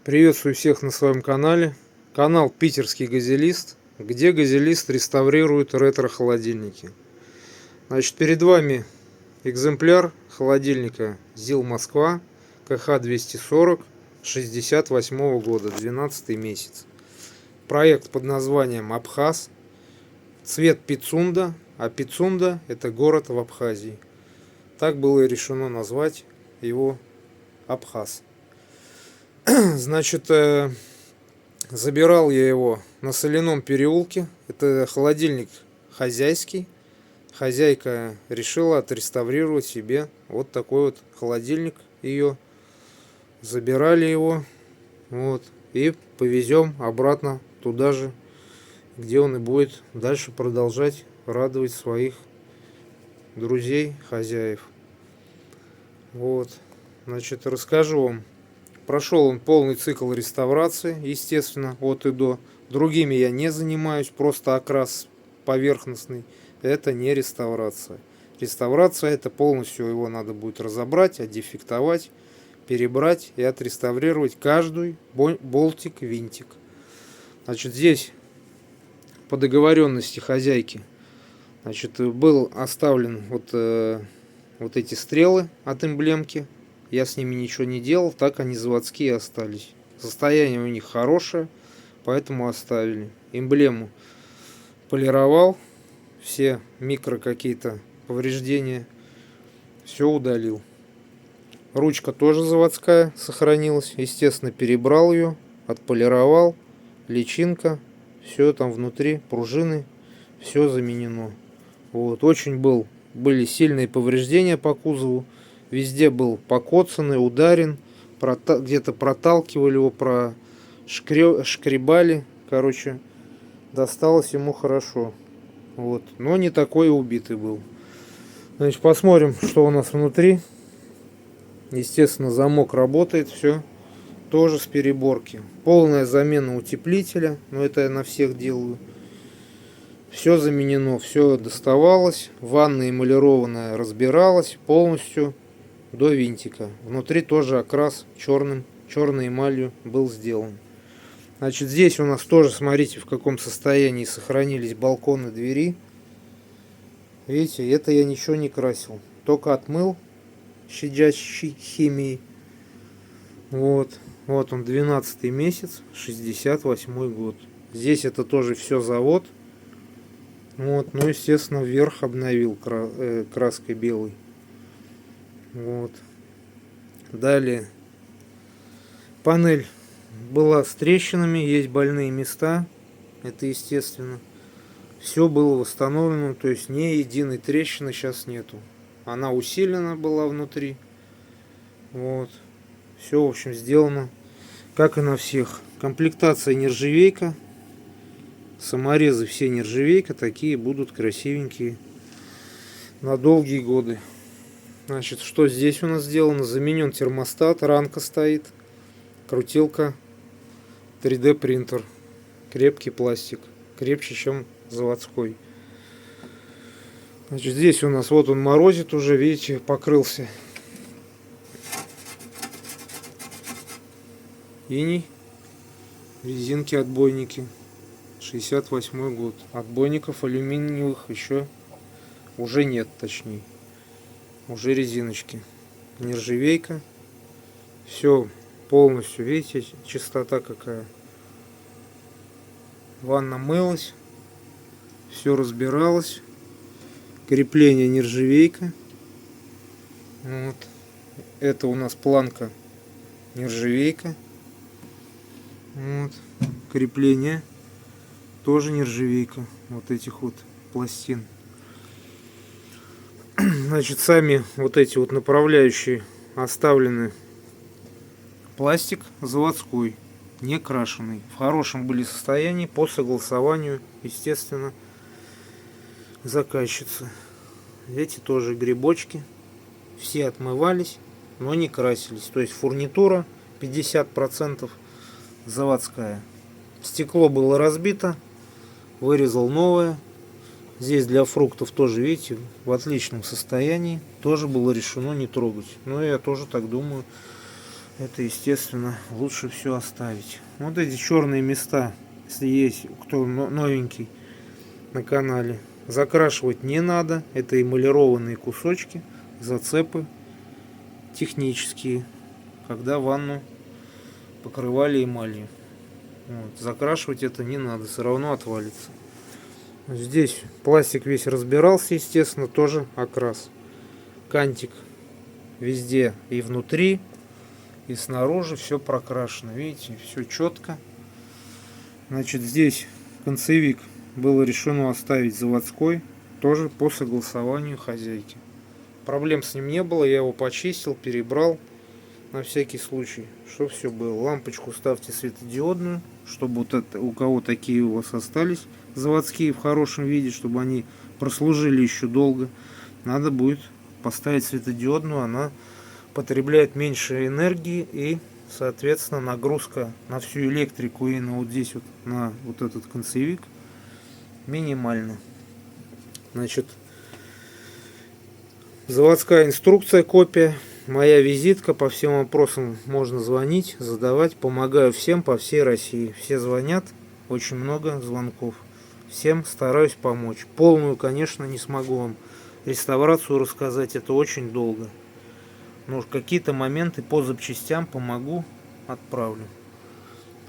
Приветствую всех на своем канале. Канал Питерский Газелист, где газелист реставрирует ретро-холодильники. Значит, перед вами экземпляр холодильника ЗИЛ Москва КХ-240 68 года, 12 месяц. Проект под названием Абхаз. Цвет Пицунда, а Пицунда — это город в Абхазии. Так было и решено назвать его Абхаз. Значит, забирал я его на Соляном переулке. Это холодильник хозяйский. Хозяйка решила отреставрировать себе вот такой вот холодильник ее. Забирали его. Вот. И повезем обратно туда же, где он и будет дальше продолжать радовать своих друзей, хозяев. Вот. Значит, расскажу вам. Прошел он полный цикл реставрации, естественно, от и до. Другими я не занимаюсь, просто окрас поверхностный. Это не реставрация. Реставрация — это полностью его надо будет разобрать, отдефектовать, перебрать и отреставрировать каждый болтик, винтик. Значит, здесь по договоренности хозяйки, значит, был оставлен вот эти стрелы от эмблемки. Я с ними ничего не делал, так они заводские остались. Состояние у них хорошее, поэтому оставили. Эмблему полировал, все микро какие-то повреждения, все удалил. Ручка тоже заводская сохранилась, естественно, перебрал ее, отполировал, личинка, все там внутри, пружины, все заменено. Вот, очень были сильные повреждения по кузову. Везде был покоцанный, ударен, где-то проталкивали его, шкребали. Короче, досталось ему хорошо. Вот. Но не такой убитый был. Значит, посмотрим, что у нас внутри. Естественно, замок работает, все тоже с переборки. Полная замена утеплителя, но это я на всех делаю. Все заменено, все доставалось. Ванна эмалированная разбиралась полностью до винтика. Внутри тоже окрас черной эмалью был сделан. Значит, здесь у нас тоже, смотрите, в каком состоянии сохранились балконы, двери. Видите, это я ничего не красил, только отмыл щадящей химией. Вот он, 12 месяц, 68 год. Здесь это тоже все завод. Вот, ну, естественно, вверх обновил краской белой. Вот. Далее. Панель была с трещинами, есть больные места. Это естественно. Все было восстановлено, то есть ни единой трещины сейчас нету. Она усилена была внутри. Вот. Все, в общем, сделано как и на всех. Комплектация нержавейка. Саморезы все нержавейка. Такие будут красивенькие на долгие годы. Значит, что здесь у нас сделано? Заменен термостат, ранка стоит, крутилка, 3D принтер, крепкий пластик, крепче, чем заводской. Значит, здесь у нас вот он морозит уже, видите, покрылся иней, резинки, отбойники, 68 год. Отбойников алюминиевых еще уже нет, точнее. Уже резиночки, нержавейка, все полностью, видите, чистота какая. Ванна мылась, все разбиралось, крепление нержавейка. Вот. Это у нас планка нержавейка. Вот. Крепление тоже нержавейка, вот этих вот пластин. Значит, сами вот эти вот направляющие оставлены. Пластик заводской, не крашеный. В хорошем были состоянии по согласованию, естественно, заказчицы. Эти тоже грибочки. Все отмывались, но не красились. То есть фурнитура 50% заводская. Стекло было разбито, вырезал новое. Здесь для фруктов тоже, видите, в отличном состоянии. Тоже было решено не трогать. Но я тоже так думаю. это, естественно, лучше все оставить. Вот эти черные места, если есть кто новенький на канале, закрашивать не надо. Это эмалированные кусочки, зацепы технические, когда ванну покрывали эмалью. Вот. Закрашивать это не надо, все равно отвалится. Здесь пластик весь разбирался, естественно, тоже окрас. Кантик везде и внутри, и снаружи все прокрашено. Видите, все четко. Значит, здесь концевик было решено оставить заводской, тоже по согласованию хозяйки. Проблем с ним не было, я его почистил, перебрал на всякий случай, что все было. Лампочку ставьте светодиодную, чтобы вот это, у кого такие у вас остались заводские в хорошем виде, чтобы они прослужили еще долго. Надо будет поставить светодиодную, она потребляет меньше энергии и, соответственно, нагрузка на всю электрику и на вот здесь вот на вот этот концевик минимальна. Значит, заводская инструкция, копия, моя визитка, по всем вопросам можно звонить, задавать, помогаю всем по всей России. Все звонят, очень много звонков. Всем стараюсь помочь. Полную, конечно, не смогу вам реставрацию рассказать, это очень долго. Но какие-то моменты по запчастям помогу, отправлю.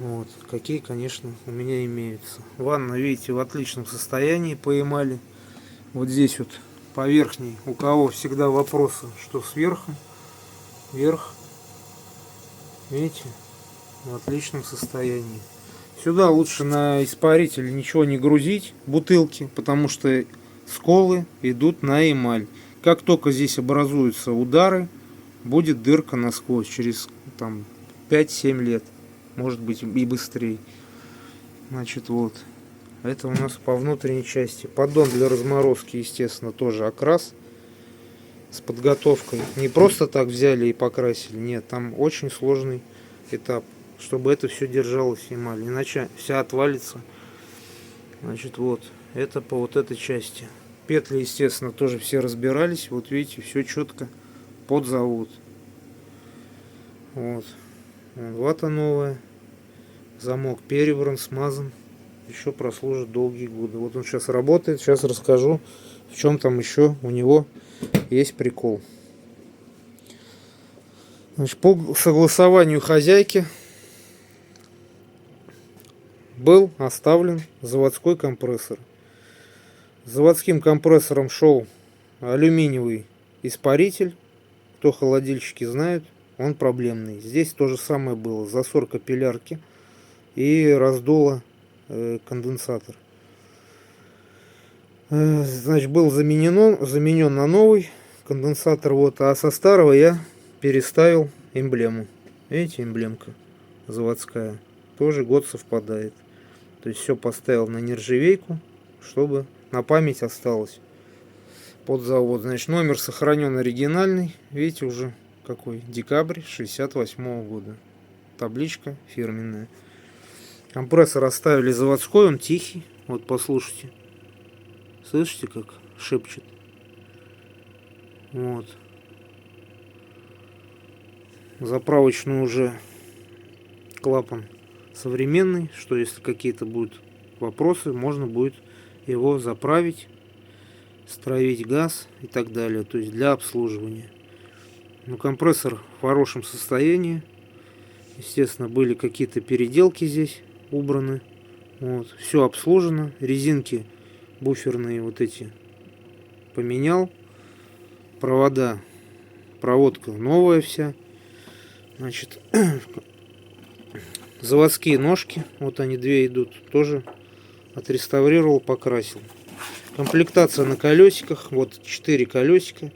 Вот, какие, конечно, у меня имеются. Ванна, видите, в отличном состоянии по эмали. Вот здесь вот по верхней, у кого всегда вопросы, что сверху, вверх, видите, в отличном состоянии. Сюда лучше на испаритель ничего не грузить, бутылки, потому что сколы идут на эмаль. Как только здесь образуются удары, будет дырка насквозь через там 5-7 лет, может быть и быстрее. Значит, вот это у нас по внутренней части. Поддон для разморозки, естественно, тоже окрас с подготовкой. Не просто так взяли и покрасили, нет, там очень сложный этап, чтобы это все держалось эмаль, иначе вся отвалится. Значит, вот это по вот этой части. Петли, естественно, тоже все разбирались. Вот видите, все четко под завод. Вот. Вата новая. Замок перебран, смазан. Еще прослужит долгие годы. Вот он сейчас работает. Сейчас расскажу, в чем там еще у него есть прикол. Значит, по согласованию хозяйки был оставлен заводской компрессор. С заводским компрессором шел алюминиевый испаритель. Кто холодильщики знают, он проблемный. Здесь то же самое было. Засор капиллярки и раздуло конденсатор. Значит, был заменен на новый конденсатор. Вот, а со старого я переставил эмблему. Видите, эмблемка заводская. Тоже год совпадает. То есть все поставил на нержавейку, чтобы на память осталось под завод. Значит, номер сохранен оригинальный. Видите, уже какой? Декабрь 68 года. Табличка фирменная. Компрессор оставили заводской, он тихий. Вот послушайте. Слышите, как шепчет? Вот. Заправочный уже клапан современный, что если какие-то будут вопросы, можно будет его заправить, стравить газ и так далее, то есть для обслуживания. Но компрессор в хорошем состоянии. Естественно, были какие-то переделки здесь убраны. Вот. Все обслужено. Резинки буферные вот эти поменял. Проводка новая вся. Значит, заводские ножки, вот они две идут, тоже отреставрировал, покрасил. Комплектация на колесиках, вот 4 колесика.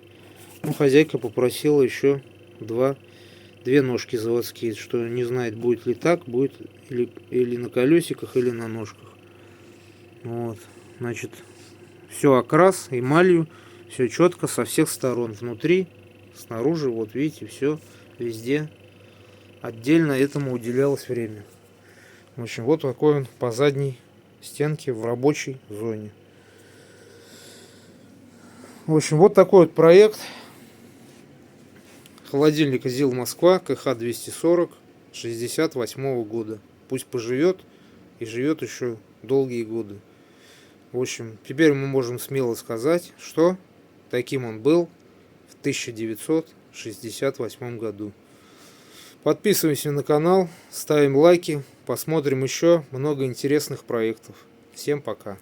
Ну, хозяйка попросила еще две ножки заводские, что не знает, будет ли так, будет или на колесиках, или на ножках. Вот, значит, все окрас, эмалью, все четко со всех сторон, внутри, снаружи, вот видите, все везде. Отдельно этому уделялось время. В общем, вот такой он по задней стенке в рабочей зоне. В общем, вот такой вот проект. Холодильник ЗИЛ Москва КХ-240 68 года. Пусть поживет и живет еще долгие годы. В общем, теперь мы можем смело сказать, что таким он был в 1968 году. Подписываемся на канал, ставим лайки, посмотрим еще много интересных проектов. Всем пока!